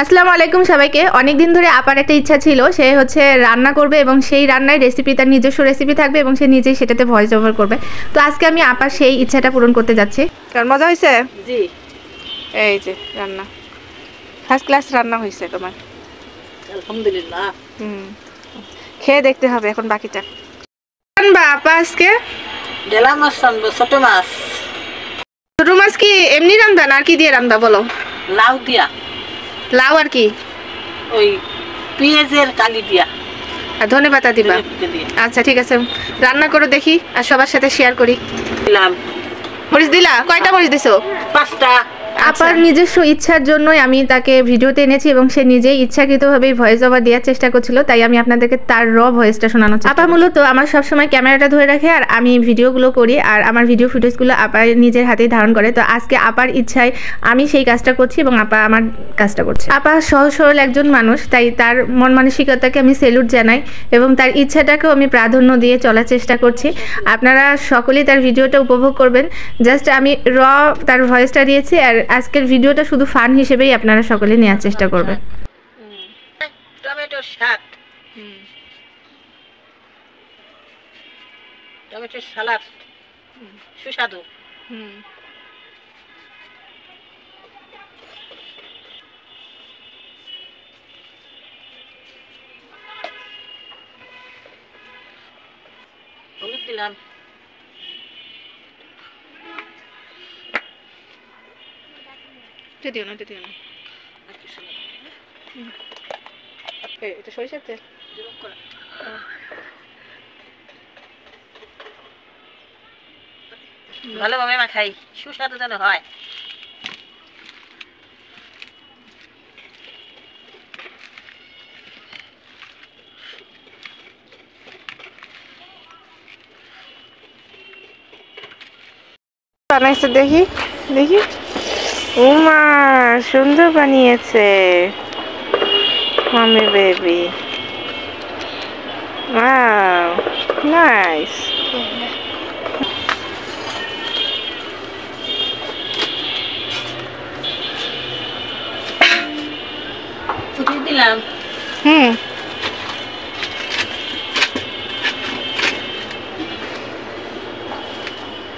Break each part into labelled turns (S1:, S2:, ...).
S1: আসসালামু আলাইকুম সবাইকে। অনেক দিন ধরে আপার একটা ইচ্ছা ছিল, সে হচ্ছে রান্না করবে এবং সেই রান্নার রেসিপি তার নিজস্ব রেসিপি থাকবে এবং সে নিজেই সেটাতে ভয়েস ওভার করবে। তো আজকে আমি আপার সেই ইচ্ছাটা পূরণ করতে যাচ্ছি। কারণ মজা হয়েছে?
S2: জি,
S1: এই যে রান্না ফার্স্ট ক্লাস রান্না হয়েছে তোমার,
S2: আলহামদুলিল্লাহ।
S1: খেয়ে দেখতে হবে এখন বাকিটা। রান্না আপা আজকে
S2: ডেলা মাছ রানবো, ছোট মাছ।
S1: ছোট মাছ কি এমনি রান্না না আর কি দিয়ে রান্না বলো?
S2: লাউ দিয়া,
S1: লাউ আর কি?
S2: ওই পেঁয়াজের কালি দিয়া
S1: আর ধনেপাতা দিবা? আচ্ছা ঠিক আছে, রান্না করে দেখি আর সবার সাথে শেয়ার করি।
S2: দিলাম।
S1: মরিচ দিলা? কয়টা মরিচ দিছো?
S2: 5টা।
S1: আপার নিজস্ব ইচ্ছার জন্যই আমি তাকে ভিডিওতে এনেছি এবং সে নিজেই ইচ্ছাকৃতভাবেই ভয়েস ওভার দেওয়ার চেষ্টা করছিল, তাই আমি আপনাদেরকে তার র ভয়েসটা শোনানোর চেষ্টা। আপা মূলত আমার সবসময় ক্যামেরাটা ধরে রাখে আর আমি ভিডিওগুলো করি, আর আমার ভিডিও ফুটেজগুলো আপা নিজের হাতেই ধারণ করে। তো আজকে আপার ইচ্ছায় আমি সেই কাজটা করছি এবং আপা আমার কাজটা করছে। আপা সহজ সরল একজন মানুষ, তাই তার মন মানসিকতাকে আমি সেলুট জানাই এবং তার ইচ্ছাটাকেও আমি প্রাধান্য দিয়ে চলার চেষ্টা করছি। আপনারা সকলেই তার ভিডিওটা উপভোগ করবেন। জাস্ট আমি র তার ভয়েসটা দিয়েছি, আর আজকের ভিডিওটা শুধু ফান হিসেবেই আপনারা সকলে নেওয়ার চেষ্টা করবেন।
S2: টমেটোর শাক, টমেটোর সালাদ সুস্বাদু। হলুদ দিলাম।
S1: দিও না, দিও না। এটা সরিষার তেল।
S2: ভালোভাবে মাখাই, সুস্বাদু যেন হয়।
S1: বানাইছে দেখি দেখি। উমা সুন্দর বানিয়েছে মামি বেবি। Wow nice.
S2: দিলাম।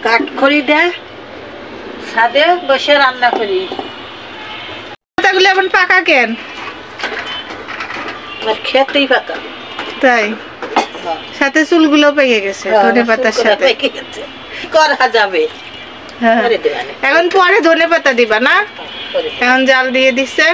S2: কাঠখড়ি দে ছাদে বসে রান্না করি।
S1: পাতাগুলো এখন পাকা কেন?
S2: আমার খেতেই পাকা।
S1: তাই সাথে চুলগুলো পেকে গেছে ধনেপাতার সাথে।
S2: করা যাবে।
S1: এখন পরে ধনেপাতা দিবা না? এখন জাল দিয়ে দিছে।